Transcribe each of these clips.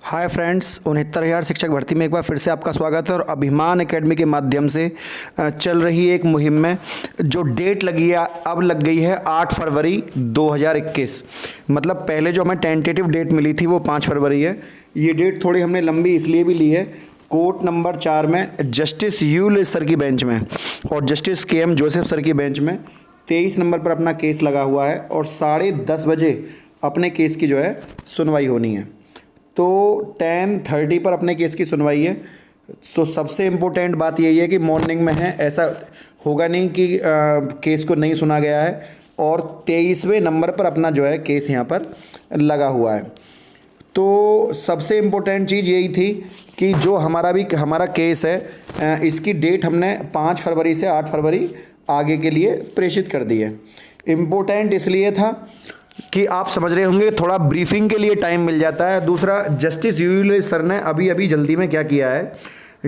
Hi friends, 69,000 शिक्षक भर्ती में एक बार फिर से आपका स्वागत है। और अभिमान एकेडमी के माध्यम से चल रही एक मुहिम में जो डेट लगी है अब लग गई है 8 फरवरी 2021। मतलब पहले जो हमें टेंटेटिव डेट मिली थी वो 5 फरवरी है। ये डेट थोड़ी हमने लंबी इसलिए भी ली है, कोर्ट नंबर 4 में जस्टिस यूल सर की बेंच में और जस्टिस KM जोसेफ सर की बेंच में 23 नंबर पर अपना केस लगा हुआ है और 10:30 बजे अपने केस की जो है सुनवाई होनी है। तो 10:30 पर अपने केस की सुनवाई है। तो सबसे इम्पोर्टेंट बात यही है कि मॉर्निंग में है, ऐसा होगा नहीं कि केस को नहीं सुना गया है। और 23वें नंबर पर अपना जो है केस यहाँ पर लगा हुआ है। तो सबसे इम्पोर्टेंट चीज़ यही थी कि जो हमारा केस है इसकी डेट हमने 5 फरवरी से 8 फरवरी आगे के लिए प्रेषित कर दी है। इम्पोर्टेंट इसलिए था कि आप समझ रहे होंगे थोड़ा ब्रीफिंग के लिए टाइम मिल जाता है। दूसरा, जस्टिस यूल सर ने अभी जल्दी में क्या किया है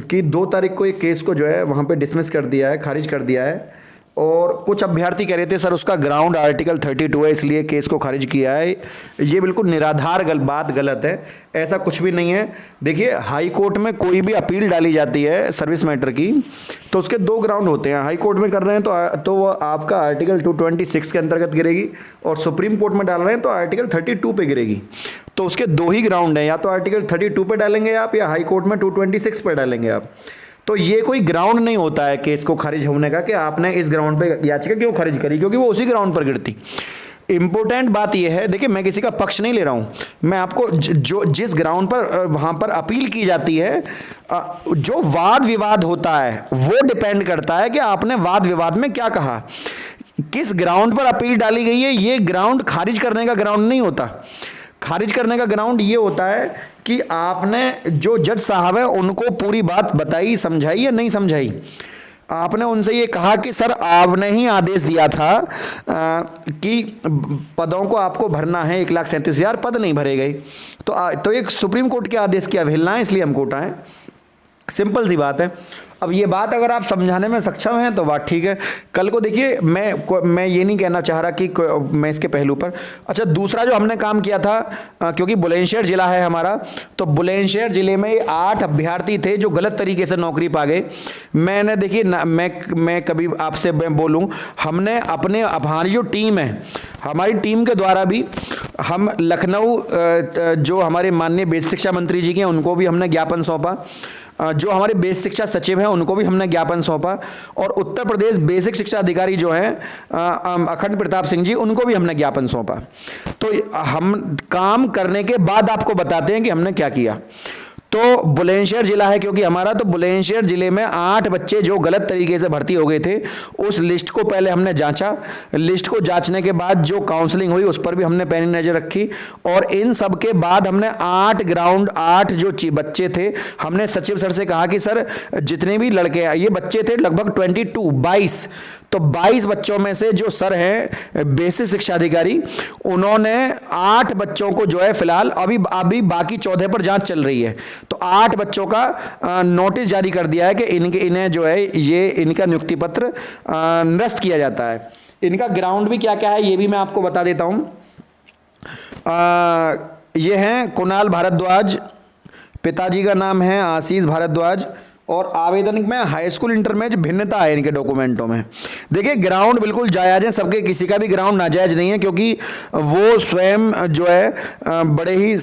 कि 2 तारीख को एक केस को जो है वहाँ पे डिसमिस कर दिया है, खारिज कर दिया है। और कुछ अभ्यर्थी कह रहे थे सर उसका ग्राउंड आर्टिकल 32 है इसलिए केस को खारिज किया है। ये बिल्कुल निराधार बात गलत है, ऐसा कुछ भी नहीं है। देखिए, हाई कोर्ट में कोई भी अपील डाली जाती है सर्विस मैटर की तो उसके 2 ग्राउंड होते हैं। हाई कोर्ट में कर रहे हैं तो वो आपका आर्टिकल 226 के अंतर्गत गिरेगी और सुप्रीम कोर्ट में डाल रहे हैं तो आर्टिकल 32 पे गिरेगी। तो उसके 2 ही ग्राउंड हैं, या तो आर्टिकल 32 पे डालेंगे आप या हाई कोर्ट में 226 पे डालेंगे आप। तो ये कोई ग्राउंड नहीं होता है केस को खारिज होने का कि आपने इस ग्राउंड पे याचिका क्यों खारिज करी, क्योंकि वो उसी ग्राउंड पर गिरती। इंपॉर्टेंट बात यह है, देखिए मैं किसी का पक्ष नहीं ले रहा हूँ, मैं आपको जो जिस ग्राउंड पर वहाँ पर अपील की जाती है, जो वाद विवाद होता है वो डिपेंड करता है कि आपने वाद विवाद में क्या कहा, किस ग्राउंड पर अपील डाली गई है। ये ग्राउंड खारिज करने का ग्राउंड नहीं होता। खारिज करने का ग्राउंड ये होता है कि आपने जो जज साहब है उनको पूरी बात बताई, समझाई या नहीं समझाई। आपने उनसे ये कहा कि सर आपने ही आदेश दिया था कि पदों को आपको भरना है, 1,37,000 पद नहीं भरे गए। तो एक सुप्रीम कोर्ट के आदेश की अवहेलना है, इसलिए हम कोर्ट आए। सिंपल सी बात है। अब ये बात अगर आप समझाने में सक्षम हैं तो बात ठीक है। कल को देखिए, मैं ये नहीं कहना चाह रहा कि मैं इसके पहलू पर। अच्छा, दूसरा जो हमने काम किया था, क्योंकि बुलंदशहर जिला है हमारा, तो बुलंदशहर जिले में 8 अभ्यर्थी थे जो गलत तरीके से नौकरी पा गए। मैंने देखिए मैं कभी आपसे बोलूं, हमने अपने हमारी जो टीम है, हमारी टीम के द्वारा भी हम लखनऊ जो हमारे माननीय बेसिक शिक्षा मंत्री जी के हैं उनको भी हमने ज्ञापन सौंपा, जो हमारे बेसिक शिक्षा सचिव हैं उनको भी हमने ज्ञापन सौंपा, और उत्तर प्रदेश बेसिक शिक्षा अधिकारी जो हैं अखंड प्रताप सिंह जी, उनको भी हमने ज्ञापन सौंपा। तो हम काम करने के बाद आपको बताते हैं कि हमने क्या किया। तो बुलंदशहर जिला है क्योंकि हमारा, तो बुलंदशहर जिले में 8 बच्चे जो गलत तरीके से भर्ती हो गए थे, उस लिस्ट को पहले हमने जांचा। लिस्ट को जांचने के बाद जो काउंसलिंग हुई उस पर भी हमने पैनी नजर रखी। और इन सब के बाद हमने 8 जो बच्चे थे, हमने सचिव सर से कहा कि सर जितने भी लड़के, ये बच्चे थे लगभग 22 तो 22 बच्चों में से जो सर हैं बेसिक शिक्षा अधिकारी, उन्होंने 8 बच्चों को जो है फिलहाल अभी बाकी 14 पर जांच चल रही है, तो 8 बच्चों का नोटिस जारी कर दिया है कि इन्हें जो है ये इनका नियुक्ति पत्र निरस्त किया जाता है। इनका ग्राउंड भी क्या क्या है ये भी मैं आपको बता देता हूं। ये हैं कुणाल भारद्वाज, पिताजी का नाम है आशीष भारद्वाज, और आवेदन में हाई स्कूल इंटर में भिन्नता है इनके डॉक्यूमेंटों में। देखिए, ग्राउंड बिल्कुल जायज़ है, सबके किसी का भी ग्राउंड नाजायज़ नहीं है, क्योंकि वो स्वयं जो है बड़े ही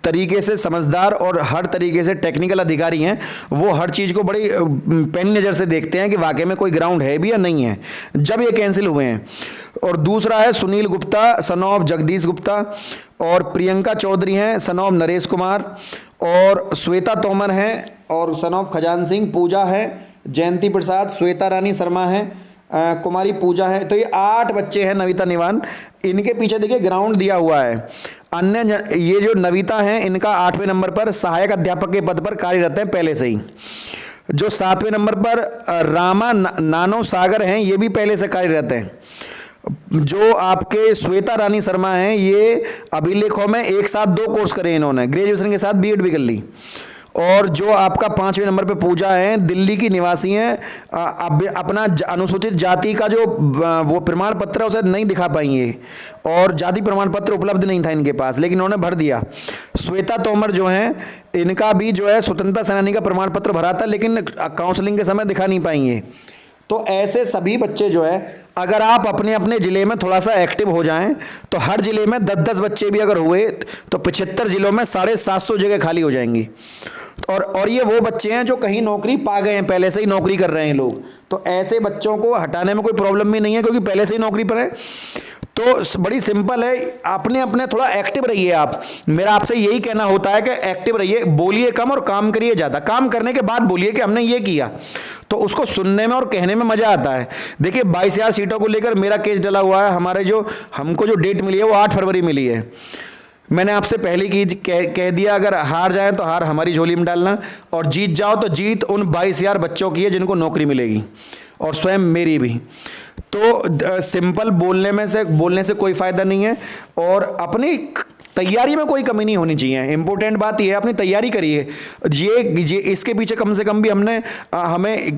तरीके से समझदार और हर तरीके से टेक्निकल अधिकारी हैं। वो हर चीज़ को बड़ी पैनी नज़र से देखते हैं कि वाकई में कोई ग्राउंड है भी या नहीं है, जब ये कैंसिल हुए हैं। और दूसरा है सुनील गुप्ता सन ऑफ जगदीश गुप्ता, और प्रियंका चौधरी हैं सन ऑफ नरेश कुमार, और श्वेता तोमर हैं और सन ऑफ खजान सिंह, पूजा है, जयंती प्रसाद, श्वेता रानी शर्मा है, कुमारी पूजा है। तो ये 8 बच्चे हैं, नविता निवान। इनके पीछे देखिए ग्राउंड दिया हुआ है। ये जो नविता हैं इनका 8वें नंबर पर सहायक अध्यापक के पद पर कार्यरत हैं पहले से ही। जो 7वें नंबर पर रामा नानो सागर हैं, ये भी पहले से कार्यरत हैं। जो आपके श्वेता रानी शर्मा हैं, ये अभिलेखों में एक साथ 2 कोर्स करे इन्होंने, ग्रेजुएशन के साथ बीएड भी कर ली। और जो आपका 5वें नंबर पे पूजा है, दिल्ली की निवासी हैं, अपना अनुसूचित जाति का जो वो प्रमाण पत्र है उसे नहीं दिखा पाई है और जाति प्रमाण पत्र उपलब्ध नहीं था इनके पास, लेकिन उन्होंने भर दिया। श्वेता तोमर जो हैं, इनका भी जो है स्वतंत्रता सेनानी का प्रमाण पत्र भरा था, लेकिन काउंसलिंग के समय दिखा नहीं पाई है। तो ऐसे सभी बच्चे जो है, अगर आप अपने अपने ज़िले में थोड़ा सा एक्टिव हो जाएं तो हर ज़िले में 10-10 बच्चे भी अगर हुए तो 75 ज़िलों में 750 जगह खाली हो जाएंगी। और ये वो बच्चे हैं जो कहीं नौकरी पा गए हैं, पहले से ही नौकरी कर रहे हैं लोग, तो ऐसे बच्चों को हटाने में कोई प्रॉब्लम भी नहीं है क्योंकि पहले से ही नौकरी पर है। तो बड़ी सिंपल है, अपने अपने थोड़ा एक्टिव रहिए आप। मेरा आपसे यही कहना होता है कि एक्टिव रहिए, बोलिए कम और काम करिए ज़्यादा। काम करने के बाद बोलिए कि हमने ये किया, तो उसको सुनने में और कहने में मज़ा आता है। देखिए 22,000 सीटों को लेकर मेरा केस डला हुआ है। हमको जो डेट मिली है वो 8 फरवरी मिली है। मैंने आपसे पहले कह दिया, अगर हार जाए तो हार हमारी झोली में डालना और जीत जाओ तो जीत उन 22,000 बच्चों की है जिनको नौकरी मिलेगी और स्वयं मेरी भी। तो सिंपल बोलने से कोई फ़ायदा नहीं है और अपनी तैयारी में कोई कमी नहीं होनी चाहिए। इंपॉर्टेंट बात यह है, अपनी तैयारी करिए। ये इसके पीछे कम से कम भी हमें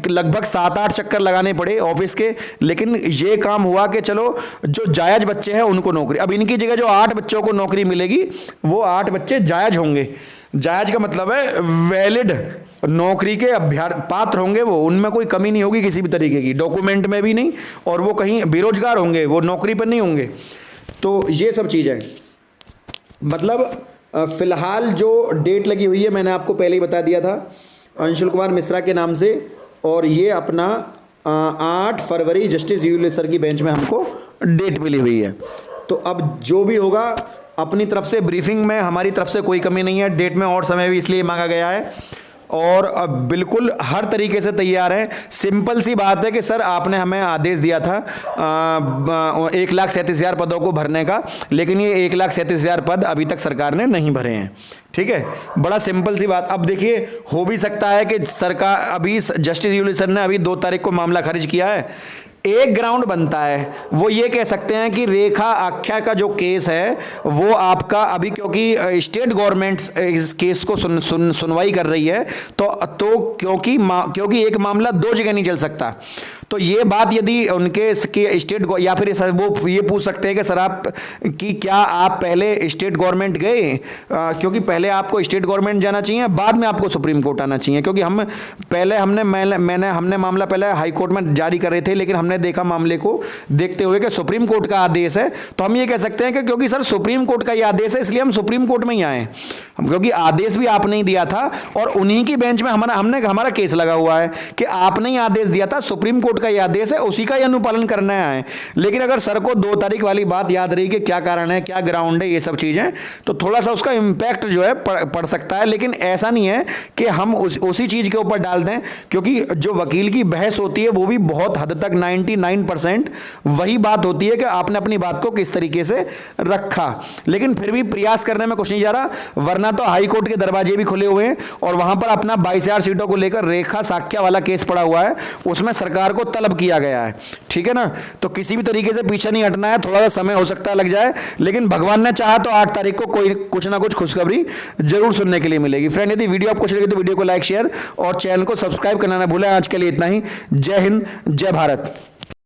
लगभग 7-8 चक्कर लगाने पड़े ऑफिस के, लेकिन ये काम हुआ कि चलो जो जायज़ बच्चे हैं उनको नौकरी। अब इनकी जगह जो 8 बच्चों को नौकरी मिलेगी वो 8 बच्चे जायज़ होंगे। जायज़ का मतलब है वैलिड नौकरी के पात्र होंगे, वो उनमें कोई कमी नहीं होगी किसी भी तरीके की, डॉक्यूमेंट में भी नहीं, और वो कहीं बेरोजगार होंगे, वो नौकरी पर नहीं होंगे। तो ये सब चीज़ें मतलब फ़िलहाल जो डेट लगी हुई है मैंने आपको पहले ही बता दिया था, अंशुल कुमार मिश्रा के नाम से, और ये अपना 8 फरवरी जस्टिस यूले सर की बेंच में हमको डेट मिली हुई है। तो अब जो भी होगा अपनी तरफ से ब्रीफिंग में हमारी तरफ से कोई कमी नहीं है। डेट में और समय भी इसलिए मांगा गया है और अब बिल्कुल हर तरीके से तैयार है। सिंपल सी बात है कि सर आपने हमें आदेश दिया था 1,37,000 पदों को भरने का, लेकिन ये 1,37,000 पद अभी तक सरकार ने नहीं भरे हैं। ठीक है, बड़ा सिंपल सी बात। अब देखिए हो भी सकता है कि सरकार अभी जस्टिस यूली सर ने अभी 2 तारीख को मामला खारिज किया है, एक ग्राउंड बनता है, वो ये कह सकते हैं कि रेखा आख्या का जो केस है वो आपका अभी, क्योंकि स्टेट गवर्नमेंट इस केस को सुनवाई कर रही है, तो क्योंकि एक मामला 2 जगह नहीं चल सकता, तो ये बात यदि उनके स्टेट या फिर वो ये पूछ सकते हैं कि सर आप कि क्या आप पहले स्टेट गवर्नमेंट गए, क्योंकि पहले आपको स्टेट गवर्नमेंट जाना चाहिए, बाद में आपको सुप्रीम कोर्ट आना चाहिए, क्योंकि हमने मामला पहले हाई कोर्ट में जारी कर रहे थे, लेकिन हमने देखा मामले को देखते हुए कि सुप्रीम कोर्ट का आदेश है, तो हम ये कह सकते हैं कि क्योंकि सर सुप्रीम कोर्ट का ये आदेश है इसलिए हम सुप्रीम कोर्ट में ही आए, क्योंकि आदेश भी आपने ही दिया था और उन्हीं की बेंच में हमारा केस लगा हुआ है कि आपने ही आदेश दिया था, सुप्रीम कोर्ट का ये आदेश है, उसी का ही अनुपालन करना है। लेकिन अगर सर को 2 तारीख वाली बात याद रही कि क्या कारण है, क्या ग्राउंड है, ये सब चीजें, तो थोड़ा सा उसका इंपैक्ट जो है पड़ सकता है। लेकिन ऐसा नहीं है कि हम उसी चीज के ऊपर डाल दें, क्योंकि जो वकील की बहस होती है वो भी बहुत हद तक 99% वही बात होती है कि आपने अपनी बात को किस तरीके से रखा। लेकिन फिर भी प्रयास करने में कुछ नहीं जा रहा, वरना तो हाई कोर्ट के दरवाजे भी खुले हुए हैं और वहां पर अपना 22,000 सीटों को लेकर रेखा साक्या वाला केस पड़ा हुआ है, उसमें सरकार को तलब किया गया है। ठीक है ना, तो किसी भी तरीके से पीछे नहीं हटना है, थोड़ा सा समय हो सकता है लग जाए, लेकिन भगवान ने चाहा तो 8 तारीख को कुछ ना कुछ खुशखबरी जरूर सुनने के लिए मिलेगी। फ्रेंड, यदि वीडियो आपको अच्छी लगी तो वीडियो को लाइक, शेयर और चैनल को सब्सक्राइब करना ना भूलें। आज के लिए इतना ही। जय हिंद, जय भारत।